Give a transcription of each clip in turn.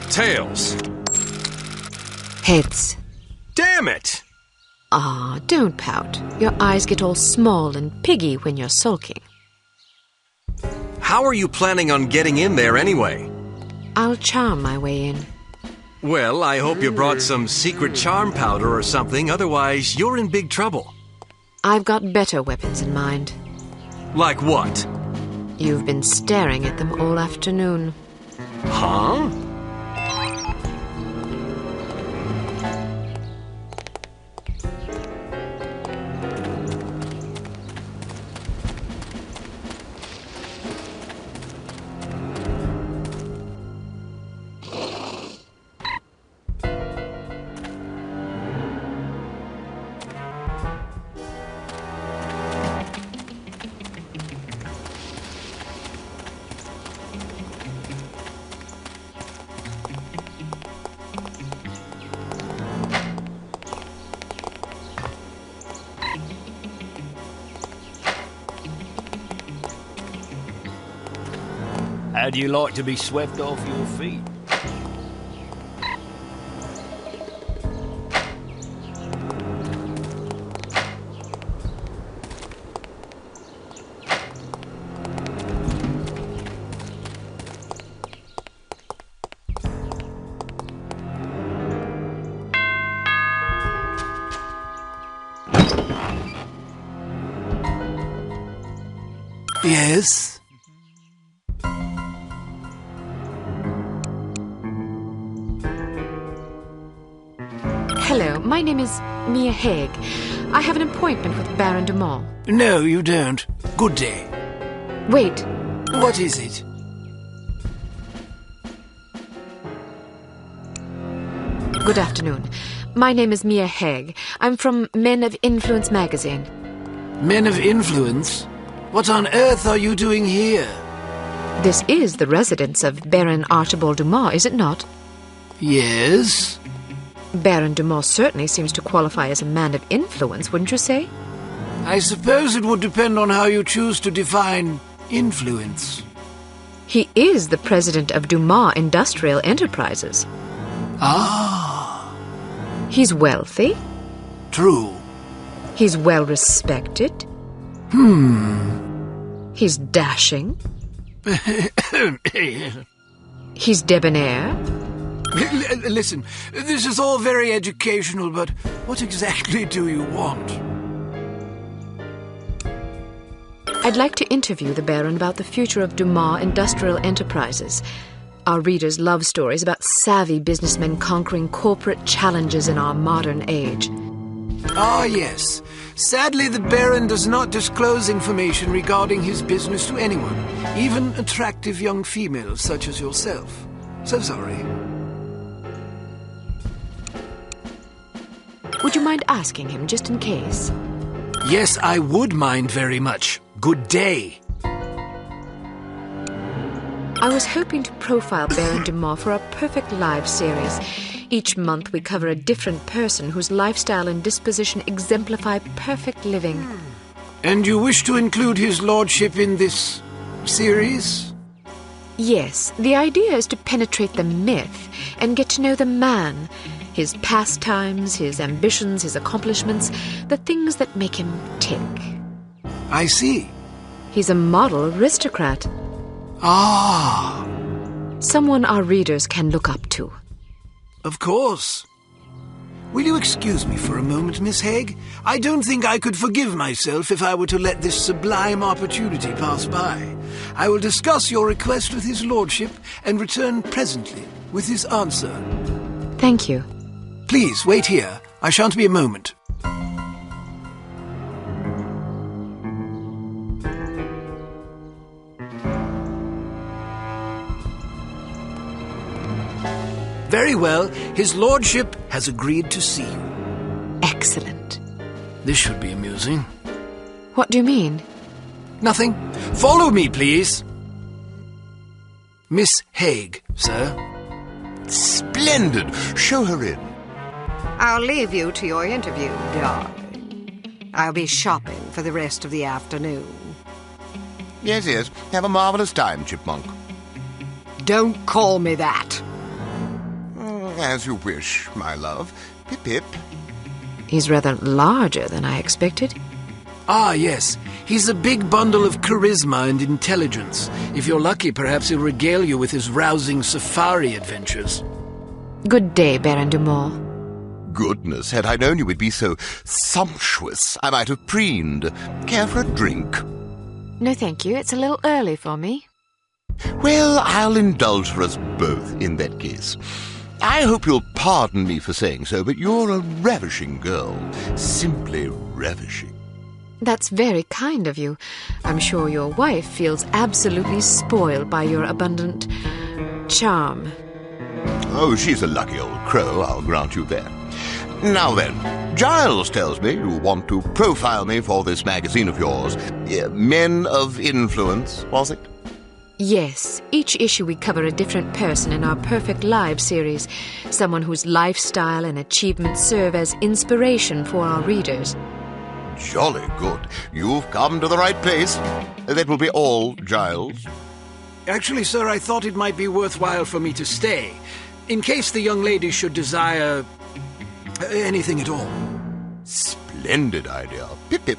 Tails. Heads. Damn it! Ah, don't pout. Your eyes get all small and piggy when you're sulking. How are you planning on getting in there anyway? I'll charm my way in. Well, I hope you brought some secret charm powder or something, otherwise you're in big trouble. I've got better weapons in mind. Like what? You've been staring at them all afternoon. Huh? How do you like to be swept off your feet? Yes? Hello, my name is Mia Haig. I have an appointment with Baron Dumont. No, you don't. Good day. Wait, What is it? good afternoon. My name is Mia Haig. I'm from Men of Influence magazine. Men of influence? What on earth are you doing here? This is the residence of Baron Archibald Dumont, is it not? Yes? Baron Dumont certainly seems to qualify as a man of influence, wouldn't you say? I suppose it would depend on how you choose to define influence. He is the president of Dumont Industrial Enterprises. Ah, He's wealthy. true. He's well respected. He's dashing. He's debonair. Listen, this is all very educational, but what exactly do you want? I'd like to interview the Baron about the future of Dumont Industrial Enterprises. Our readers love stories about savvy businessmen conquering corporate challenges in our modern age. Ah, yes. Sadly, the Baron does not disclose information regarding his business to anyone, even attractive young females such as yourself. So sorry. Would you mind asking him, just in case? Yes, I would mind very much. Good day. I was hoping to profile Baron Dumont for a Perfect Lives series. Each month we cover a different person whose lifestyle and disposition exemplify perfect living. And you wish to include his lordship in this series? Yes, the idea is to penetrate the myth and get to know the man, his pastimes, his ambitions, his accomplishments, the things that make him tick. I see. He's a model aristocrat, Ah, someone our readers can look up to. of course. Will you excuse me for a moment, Miss Haig? I don't think I could forgive myself if I were to let this sublime opportunity pass by. I will discuss your request with his lordship and return presently with his answer. Thank you. Please, wait here. I shan't be a moment. Very well. His lordship has agreed to see you. Excellent. This should be amusing. What do you mean? Nothing. Follow me, please. Miss Haig, sir. Splendid. Show her in. I'll leave you to your interview, darling. I'll be shopping for the rest of the afternoon. Yes, yes. Have a marvelous time, Chipmunk. Don't call me that. As you wish, my love. Pip-pip. He's rather larger than I expected. Ah, yes. He's a big bundle of charisma and intelligence. If you're lucky, perhaps he'll regale you with his rousing safari adventures. Good day, Baron Dumont. Goodness, had I known you would be so sumptuous, I might have preened. Care for a drink? No, thank you. It's a little early for me. Well, I'll indulge for us both in that case. I hope you'll pardon me for saying so, but you're a ravishing girl. Simply ravishing. That's very kind of you. I'm sure your wife feels absolutely spoiled by your abundant charm. Oh, she's a lucky old crow, I'll grant you that. Now then, Giles tells me you want to profile me for this magazine of yours. Men of Influence, was it? Yes, each issue we cover a different person in our Perfect Lives series. Someone whose lifestyle and achievements serve as inspiration for our readers. Jolly good. You've come to the right place. That will be all, Giles. Actually, sir, I thought it might be worthwhile for me to stay, in case the young lady should desire anything at all. Splendid idea. Pip-pip.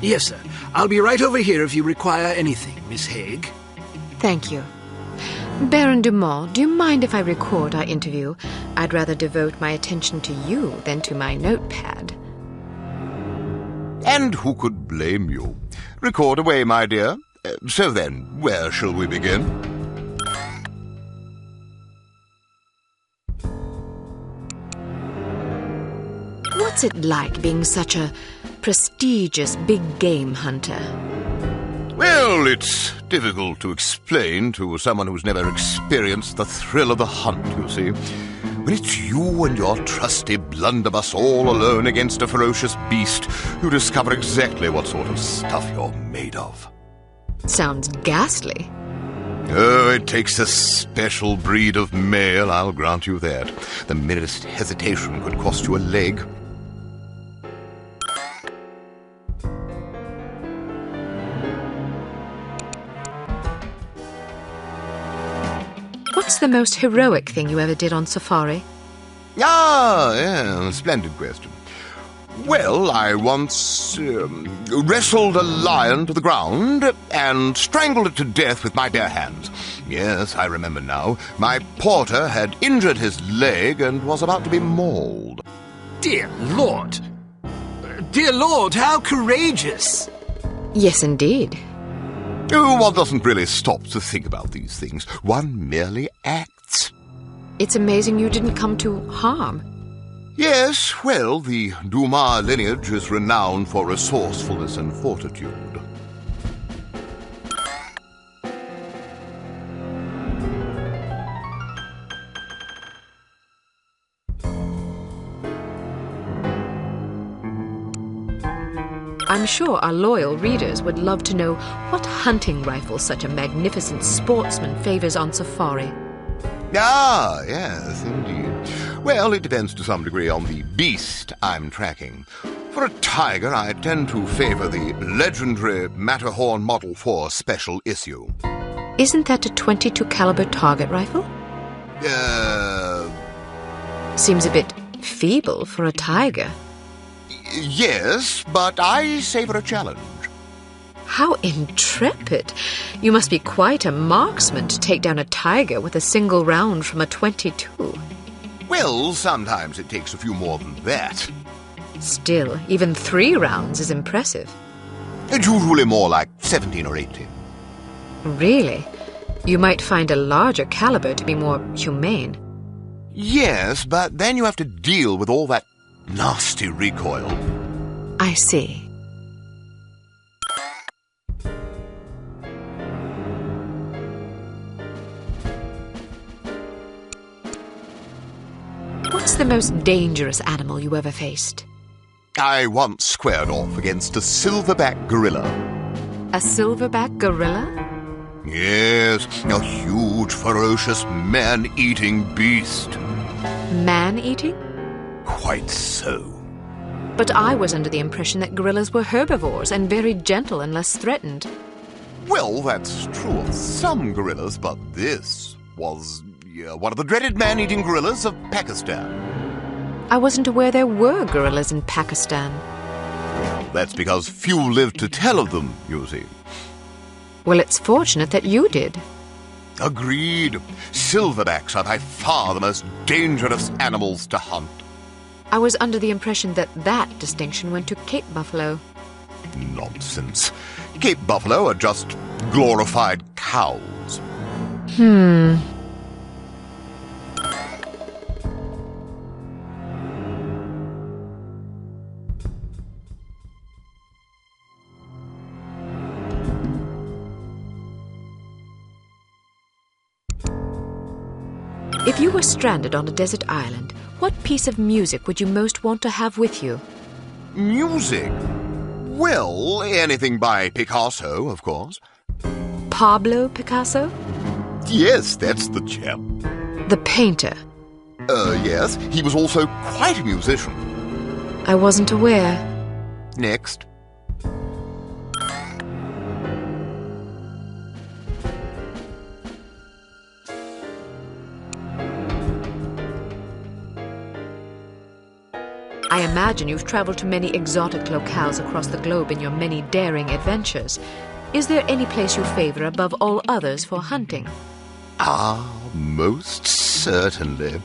Yes, sir. I'll be right over here if you require anything, Miss Haig. Thank you. Baron Dumont, do you mind if I record our interview? I'd rather devote my attention to you than to my notepad. And who could blame you? Record away, my dear. So then, where shall we begin? What's it like being such a prestigious big game hunter? Well, it's difficult to explain to someone who's never experienced the thrill of the hunt, you see. When it's you and your trusty blunderbuss all alone against a ferocious beast, you discover exactly what sort of stuff you're made of. Sounds ghastly. Oh, it takes a special breed of male, I'll grant you that. The merest hesitation could cost you a leg. What's the most heroic thing you ever did on safari? Ah, yeah, splendid question. Well, I once wrestled a lion to the ground and strangled it to death with my bare hands. Yes, I remember now. My porter had injured his leg and was about to be mauled. Dear Lord! Dear Lord, how courageous! Yes, indeed. Oh, one doesn't really stop to think about these things. One merely acts. It's amazing you didn't come to harm. Yes, well, the Dumas lineage is renowned for resourcefulness and fortitude. I'm sure our loyal readers would love to know what hunting rifle such a magnificent sportsman favors on safari. Ah, yes, indeed. Well, it depends to some degree on the beast I'm tracking. For a tiger, I tend to favor the legendary Matterhorn Model 4 special issue. Isn't that a .22 caliber target rifle? Seems a bit feeble for a tiger. Yes, but I savor a challenge. How intrepid! You must be quite a marksman to take down a tiger with a single round from a .22. Well, sometimes it takes a few more than that. Still, even 3 rounds is impressive. It's usually more like 17 or 18. Really? You might find a larger caliber to be more humane. Yes, but then you have to deal with all that nasty recoil. I see. What's the most dangerous animal you ever faced? I once squared off against a silverback gorilla. A silverback gorilla? Yes, a huge, ferocious, man-eating beast. Man-eating? Quite so. But I was under the impression that gorillas were herbivores and very gentle and less threatened. Well, that's true of some gorillas, but this was, one of the dreaded man-eating gorillas of Pakistan. I wasn't aware there were gorillas in Pakistan. That's because few live to tell of them, you see. Well, it's fortunate that you did. Agreed. Silverbacks are by far the most dangerous animals to hunt. I was under the impression that that distinction went to Cape buffalo. Nonsense. Cape buffalo are just glorified cows. If you were stranded on a desert island, what piece of music would you most want to have with you? Music? Well, anything by Picasso, of course. Pablo Picasso? Yes, that's the chap. The painter. Yes, he was also quite a musician. I wasn't aware. Next. I imagine you've traveled to many exotic locales across the globe in your many daring adventures. Is there any place you favor above all others for hunting? Ah, most certainly.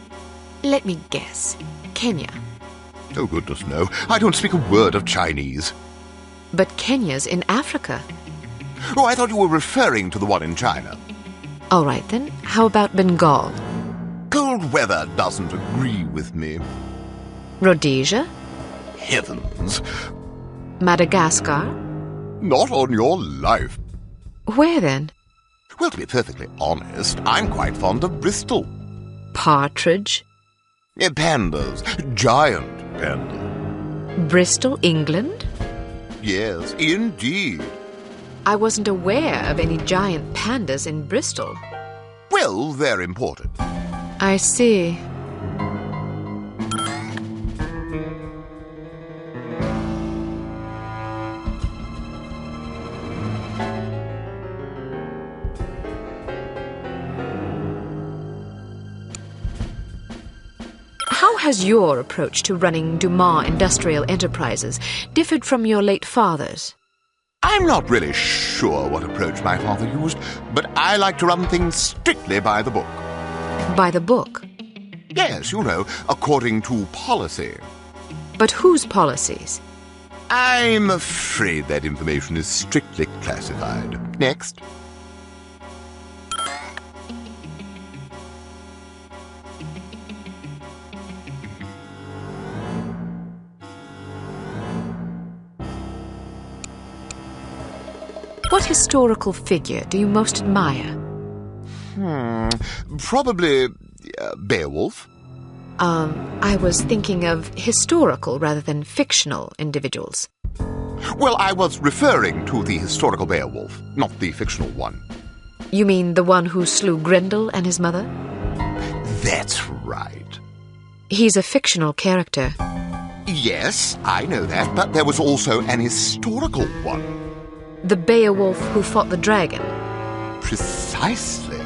Let me guess. Kenya. Oh, goodness, no. I don't speak a word of Chinese. But Kenya's in Africa. Oh, I thought you were referring to the one in China. All right, then. How about Bengal? Cold weather doesn't agree with me. Rhodesia? Heavens. Madagascar? Not on your life. Where then? Well, to be perfectly honest, I'm quite fond of Bristol. Partridge? Pandas. Giant pandas. Bristol, England? Yes, indeed. I wasn't aware of any giant pandas in Bristol. Well, they're important. I see. How has your approach to running Dumas Industrial Enterprises differed from your late father's? I'm not really sure what approach my father used, but I like to run things strictly by the book. By the book? Yes, you know, according to policy. But whose policies? I'm afraid that information is strictly classified. Next. What historical figure do you most admire? Probably Beowulf. I was thinking of historical rather than fictional individuals. Well, I was referring to the historical Beowulf, not the fictional one. You mean the one who slew Grendel and his mother? That's right. He's a fictional character. Yes, I know that, but there was also an historical one. The Beowulf who fought the dragon. Precisely.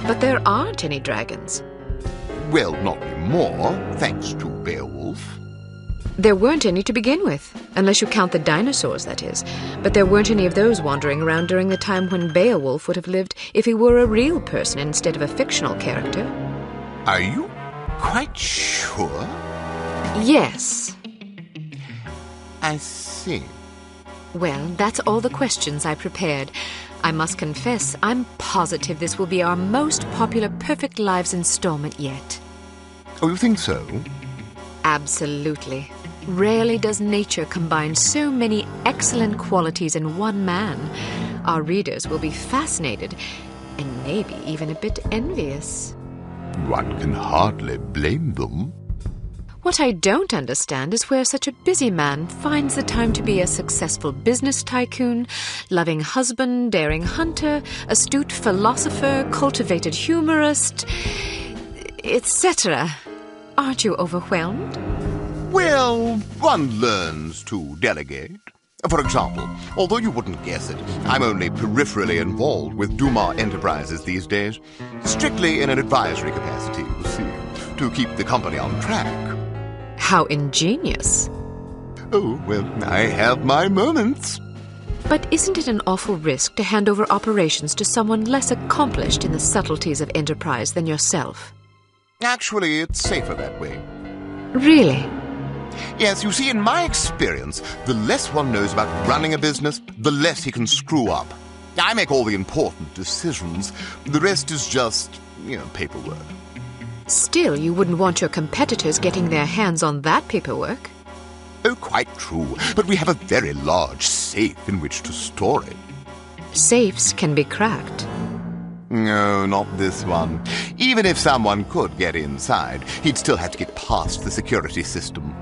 But there aren't any dragons. Well, not anymore, thanks to Beowulf. There weren't any to begin with, unless you count the dinosaurs, that is. But there weren't any of those wandering around during the time when Beowulf would have lived if he were a real person instead of a fictional character. Are you quite sure? Yes. I see. Well, that's all the questions I prepared. I must confess, I'm positive this will be our most popular Perfect Lives installment yet. Oh, you think so? Absolutely. Rarely does nature combine so many excellent qualities in one man. Our readers will be fascinated, and maybe even a bit envious. One can hardly blame them. What I don't understand is where such a busy man finds the time to be a successful business tycoon, loving husband, daring hunter, astute philosopher, cultivated humorist, etc. Aren't you overwhelmed? Well, one learns to delegate. For example, although you wouldn't guess it, I'm only peripherally involved with Dumas Enterprises these days. Strictly in an advisory capacity, you see, to keep the company on track. How ingenious. Oh, well, I have my moments. But isn't it an awful risk to hand over operations to someone less accomplished in the subtleties of enterprise than yourself? Actually, it's safer that way. Really? Yes, you see, in my experience, the less one knows about running a business, the less he can screw up. I make all the important decisions. The rest is just, paperwork. Still, you wouldn't want your competitors getting their hands on that paperwork. Oh, quite true. But we have a very large safe in which to store it. Safes can be cracked. No, not this one. Even if someone could get inside, he'd still have to get past the security system.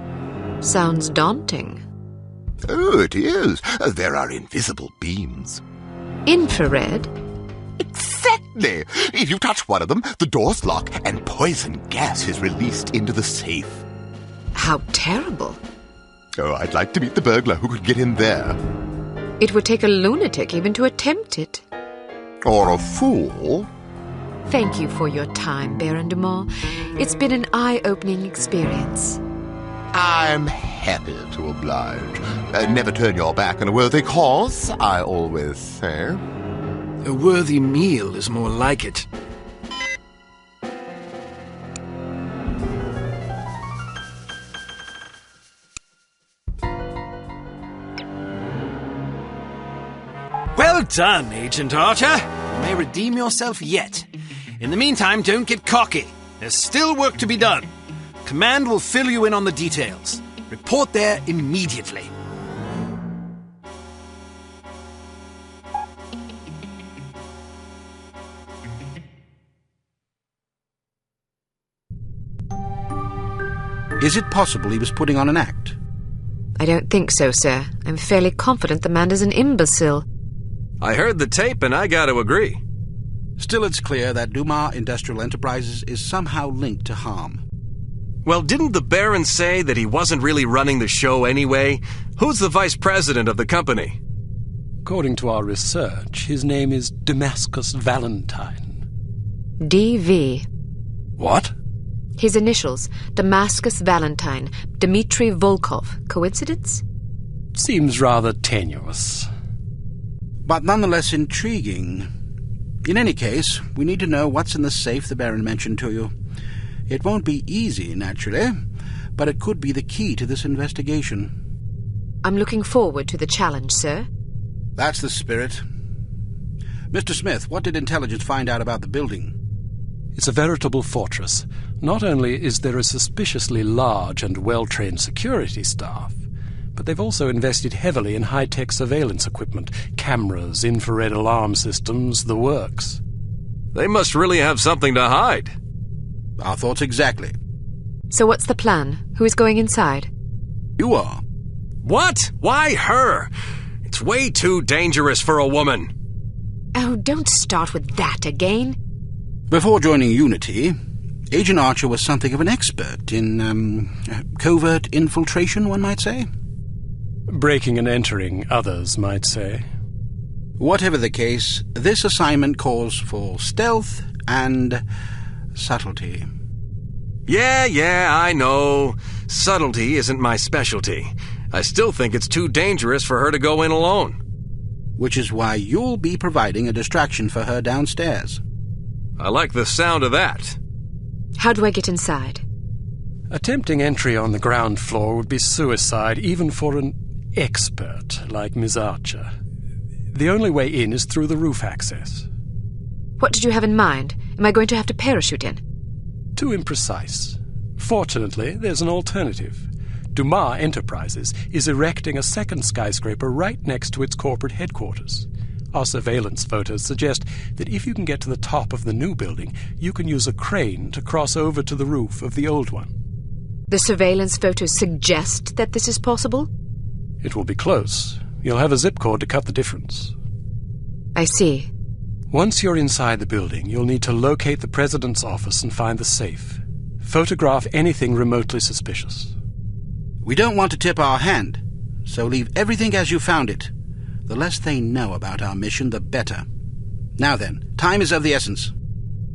Sounds daunting. Oh, it is. There are invisible beams. Infrared? Exactly. If you touch one of them, the doors lock and poison gas is released into the safe. How terrible. Oh, I'd like to meet the burglar who could get in there. It would take a lunatic even to attempt it. Or a fool. Thank you for your time, Baron Dumas. It's been an eye-opening experience. I'm happy to oblige. Never turn your back on a worthy cause, I always say. A worthy meal is more like it. Well done, Agent Archer. You may redeem yourself yet. In the meantime, don't get cocky. There's still work to be done. Command will fill you in on the details. Report there immediately. Is it possible he was putting on an act? I don't think so, sir. I'm fairly confident the man is an imbecile. I heard the tape and I got to agree. Still, it's clear that Dumas Industrial Enterprises is somehow linked to harm. Well, didn't the Baron say that he wasn't really running the show anyway? Who's the vice president of the company? According to our research, his name is Damascus Valentine. D.V. What? His initials, Damascus Valentine, Dmitry Volkov. Coincidence? Seems rather tenuous. But nonetheless intriguing. In any case, we need to know what's in the safe the Baron mentioned to you. It won't be easy, naturally, but it could be the key to this investigation. I'm looking forward to the challenge, sir. That's the spirit. Mr. Smith, what did intelligence find out about the building? It's a veritable fortress. Not only is there a suspiciously large and well-trained security staff, but they've also invested heavily in high-tech surveillance equipment, cameras, infrared alarm systems, the works. They must really have something to hide. Our thoughts exactly. So what's the plan? Who is going inside? You are. What? Why her? It's way too dangerous for a woman. Oh, don't start with that again. Before joining Unity, Agent Archer was something of an expert in, covert infiltration, one might say. Breaking and entering, others might say. Whatever the case, this assignment calls for stealth and subtlety. Yeah, I know. Subtlety isn't my specialty. I still think it's too dangerous for her to go in alone. Which is why you'll be providing a distraction for her downstairs. I like the sound of that. How do I get inside? Attempting entry on the ground floor would be suicide, even for an expert like Miss Archer. The only way in is through the roof access. What did you have in mind? Am I going to have to parachute in? Too imprecise. Fortunately, there's an alternative. Dumas Enterprises is erecting a second skyscraper right next to its corporate headquarters. Our surveillance photos suggest that if you can get to the top of the new building, you can use a crane to cross over to the roof of the old one. The surveillance photos suggest that this is possible? It will be close. You'll have a zip cord to cut the difference. I see. Once you're inside the building, you'll need to locate the president's office and find the safe. Photograph anything remotely suspicious. We don't want to tip our hand. so leave everything as you found it. The less they know about our mission, the better. Now then, time is of the essence.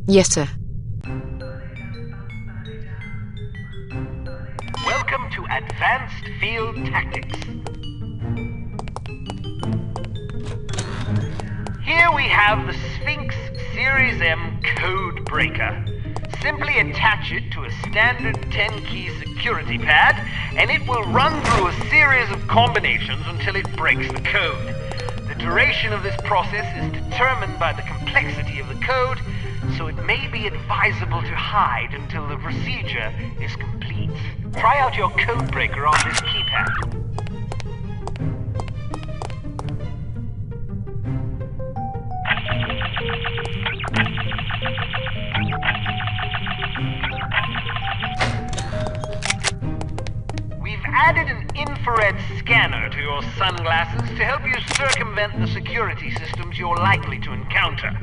Yes, sir. Welcome to Advanced Field Tactics. Here we have the Sphinx Series M Code Breaker. Simply attach it to a standard 10-key security pad, and it will run through a series of combinations until it breaks the code. The duration of this process is determined by the complexity of the code, so it may be advisable to hide until the procedure is complete. Try out your code breaker on this keypad. We've added an infrared scanner to your sunglasses to help you circumvent the security systems you're likely to encounter.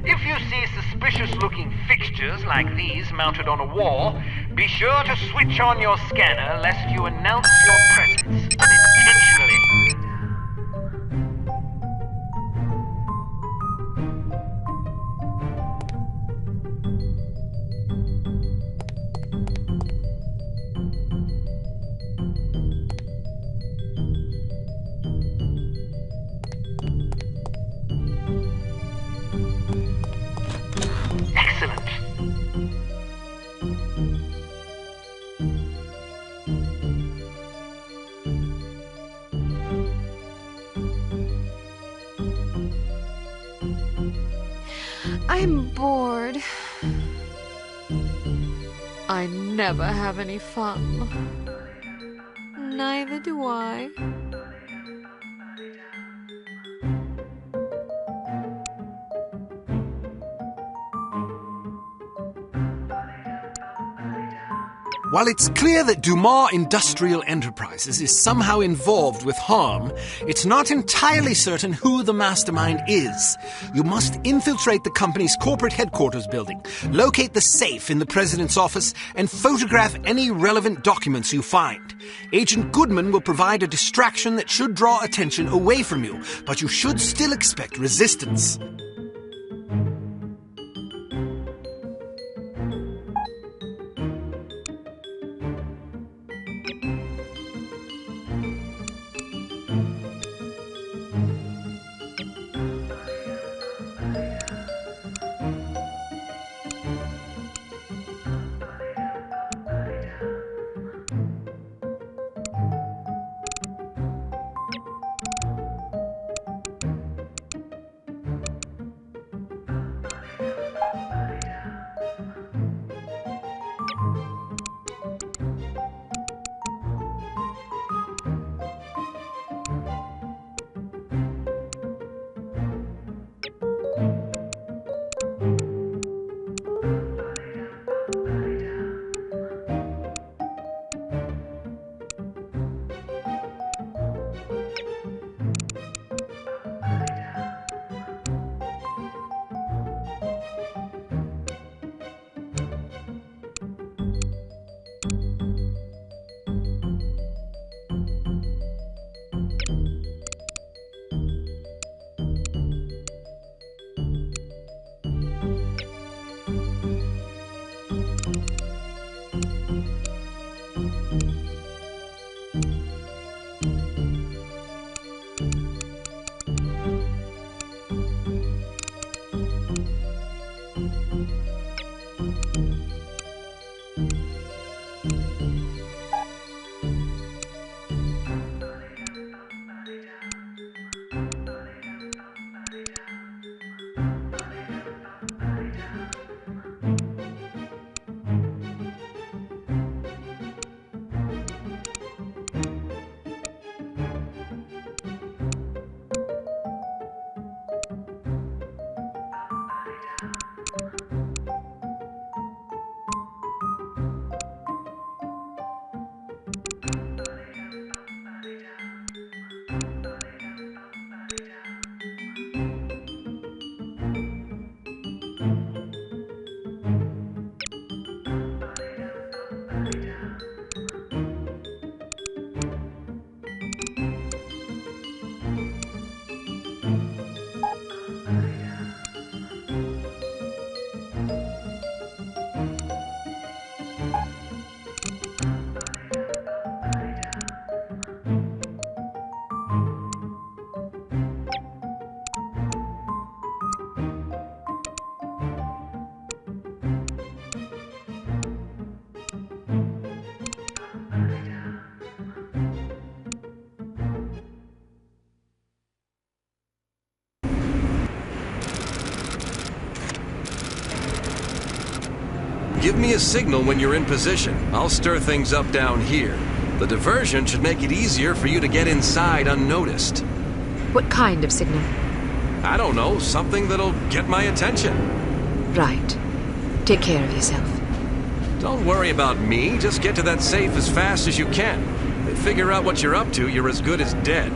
If you see suspicious-looking fixtures like these mounted on a wall, be sure to switch on your scanner lest you announce your presence unintentionally. I'm bored. I never have any fun. Neither do I. While it's clear that Dumas Industrial Enterprises is somehow involved with harm, it's not entirely certain who the mastermind is. You must infiltrate the company's corporate headquarters building, locate the safe in the president's office, and photograph any relevant documents you find. Agent Goodman will provide a distraction that should draw attention away from you, but you should still expect resistance. Give me a signal when you're in position. I'll stir things up down here. The diversion should make it easier for you to get inside unnoticed. What kind of signal? I don't know, something that'll get my attention. Right. Take care of yourself. Don't worry about me, just get to that safe as fast as you can. If they figure out what you're up to, you're as good as dead.